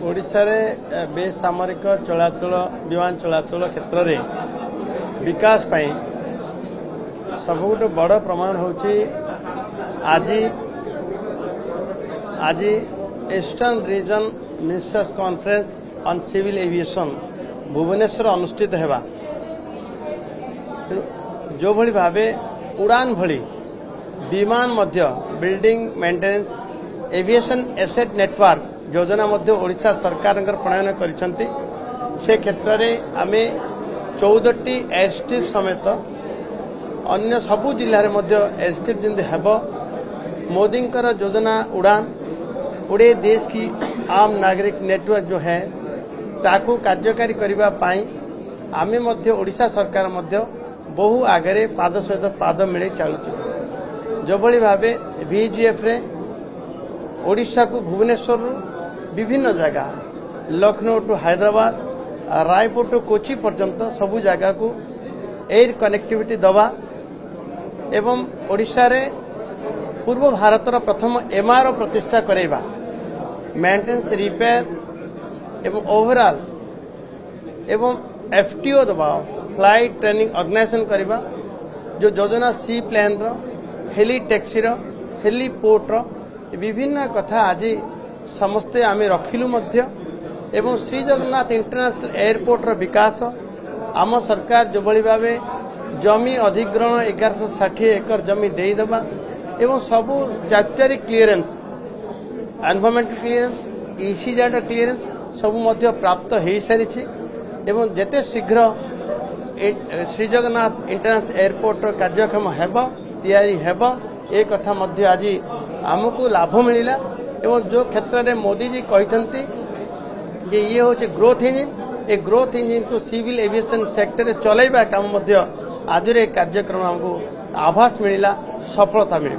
ओडिशा रे बेसामरिक चलाचल विमान चलाचल क्षेत्र में विकास पाई सबुठ बड़ प्रमाण होची आज eastern region ministers conference on civil aviation Bhubaneswar अनुष्ठित हेबा जो भली भावे उड़ान भली विमान मध्य building maintenance aviation asset network योजना मध्य ओडिशा सरकार प्रणयन करिसंती से क्षेत्र में आमे 14टी एयरस्ट्रिप समेत अन्य सबु जिले में एयरस्ट्रिप जिंदे हेब मोदी योजना उड़ान उड़े देश की आम नागरिक नेटवर्क जो है ताकू कार्यकारी करबा पाई आमे मध्य ओडिशा सरकार मध्य बहु आगे पाद सहित पाद मिले चलुची जो भली भावे VGF रे ओडिशा को भुवनेश्वर विभिन्न जगह लखनऊ टू हैदराबाद रायपुर टू कोची पर्यंत सबु जगह को एयर कनेक्टिविटी दवा एवं ओडिशा रे पूर्व भारतर प्रथम MRO प्रतिष्ठा करेबा मेंटेनेंस रिपेयर एवं ओवरऑल एवं FTO दबा फ्लाइट ट्रेनिंग ऑर्गेनाइजेशन करिबा जो योजना सी प्लेन रो हेली टैक्सी रो हेलीपोर्ट रो विभिन्न कथा आज समस्ते आमे रखिलु मध्य एवं श्री जगन्नाथ इंटरनेशनल एयरपोर्ट रो विकास आम सरकार जो भली भावे जमी अधिग्रहण 1160 एकर जमी देई दबा एवं सबु statutory clearance environmental clearance ECZ clearance सबु मध्य प्राप्त हो सारी एवं जेते शीघ्र श्री जगन्नाथ इंटरनेशनल एयरपोर्ट कार्यक्षम हेब तैयारी हेब ए कथा मध्य आज आमको लाभ मिला एवं जो क्षेत्र में मोदी जी कहते कि ये हूँ growth engine a growth engine को सिविल एविएशन सेक्टर चलैबा काम मध्य आज कार्यक्रम हमको आभास मिला सफलता मिली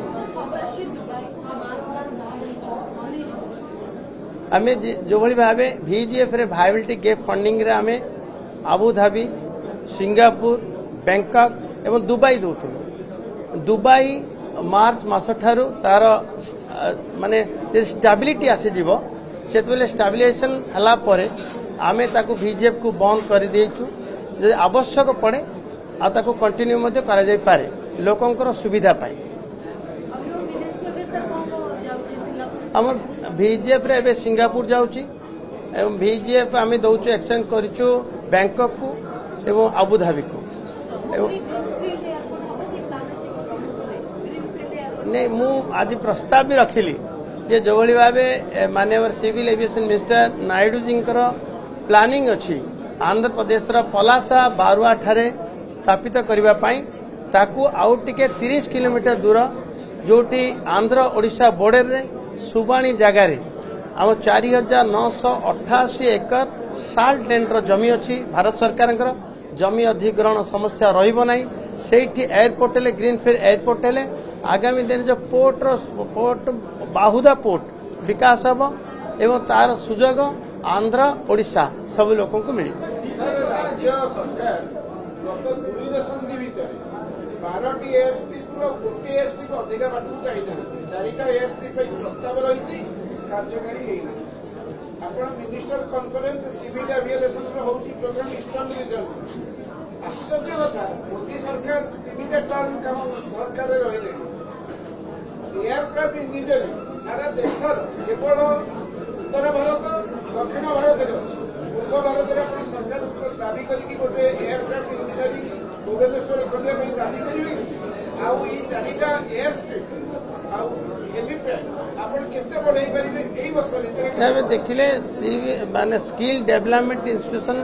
आमे जो भली भावे VGF रे वायबिलिटी गैप फंडिंग रे आमे आबुधाबी सिंगापुर बैंकॉक एवं दुबई दौथु दुबई मार्च मास ठारू तार माने स्टेबिलिटी आसी जीवो सेतबेले स्टेबिलाइजेशन हला परे आमे ताकू VGF को बंद कर देछु जे आवश्यक पड़े आ ताकू कंटिन्यू मध्य करा जाय पारे लोकंकर सुविधा पाई हमर VGF रे एबे सिंगापुर जाउची एवं VGF आमे दउछु एक्सचेंज करिछु बैंकॉक को एवं आबुधाबी को नहीं मु आज प्रस्ताव भी रखिली जे जो भली भावे माननीय civil aviation minister Naidu ji planning अच्छी आंध्र प्रदेश पलासा बारुआ ठारे स्थापित करबा पाई ताकू आउ टिके 30 किलोमीटर दूर जोटी आंध्र ओडिशा बॉर्डर रे सुबाणी जगार आम 4988 एकर साल्ट लैंड जमी अच्छी भारत सरकार जमी अधिग्रहण समस्या रहिबो नाही सेठी एयरपोर्ट हेले ग्रीनफील्ड एयरपोर्ट हेले आगामी दिन जो पोर्ट बाहुदा पोर्ट विकास हम एवं तार सुजोग आंध्र ओडिशा सब लोगों को मिली minister conference civil aviation programme eastern region आश्चर्य कथा मोदी सरकार 3टा टर्म काम सरकार रही एयरक्राफ्ट इंजीनियरिंग सारा देश केवल उत्तर भारत दक्षिण भारत पूर्व भारत में सरकार दाबी करके गोटे एयरक्राफ्ट इंजीनियरिंग भुवनेश्वर खोलिया दाबी करेंगे आउ ये 4टा एयर स्ट्रिप आउ हेलीपैड देखिले माने स्किल डेवलपमेंट इंस्टीट्यूशन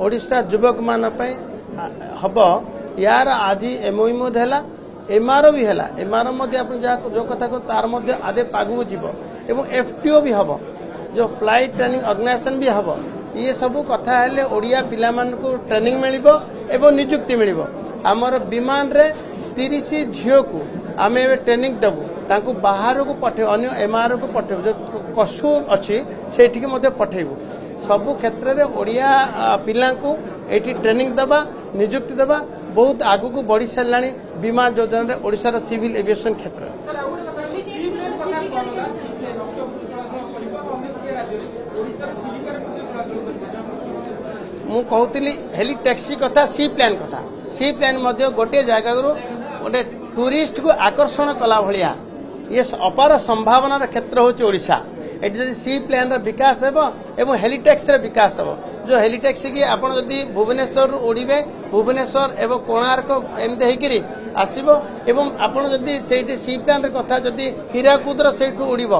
ओडिशा युवक मान हम यार आज MOU है MRO भी है MRO जो कथा को तार आदे पागू जीव एवं FTO भी हम जो फ्लाइट ट्रेनिंग ऑर्गेनाइजेशन भी हम ये सब कथा है ओडिया पिला को ट्रेनिंग मिलिबो एवं नियुक्ति मिलिबो हमर विमान रे 30 झील को आम ट्रेनिंग देवु तांको बाहर को पठे अन्य MRO को पठे जो कष्ट अच्छी से पठेबू सबु क्षेत्र में ओडिया पिला को एटी ट्रेनिंग दबा नियुक्ति दबा बहुत आगु को बढ़ी सारा विमान योजना ओडिशा सिविल एविएशन क्षेत्र ମୁଁ କହୁଥିଲି ହେଲି ଟ୍ୟାକ୍ସି କଥା ସି ପ୍ଲାନ୍ କଥା ସି ପ୍ଲାନ୍ ମଧ୍ୟ ଗୋଟିଏ ଜାଗାରୁ ଗୋଟେ ଟୁରିଷ୍ଟ କୁ ଆକର୍ଷଣ କଲା ଭଳିଆ ଇଏ ଅପାର ସମ୍ଭାବନାର କ୍ଷେତ୍ର ହେଉଛି ଓଡ଼ିଶା। ଏଠି ଯଦି ସି ପ୍ଲାନ୍ ର ବିକାଶ ହେବ ଏବଂ ହେଲିଟ୍ୟାକ୍ସି ର ବିକାଶ ହେବ जो हेलिटैक्सी की आप जदि भुवनेश्वर उड़े भुवनेश्वर एवं कोणार्क एमती होकर आसब एवं आप जदि सी प्लान कथा जदि हीराकुदर से उड़ब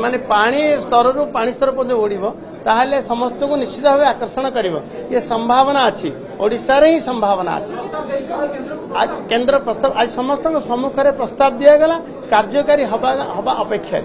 माने पानी स्तर रु पानी स्तर पर्यटन उड़ब ताहले समस्त को निश्चित भाव आकर्षण कर ये संभावना अच्छी ओडिशा रे ही संभावना अच्छी। आज केंद्र प्रस्ताव आज समस्त सम्मुख में प्रस्ताव दिगला कार्यकारी हवा अपेक्षा।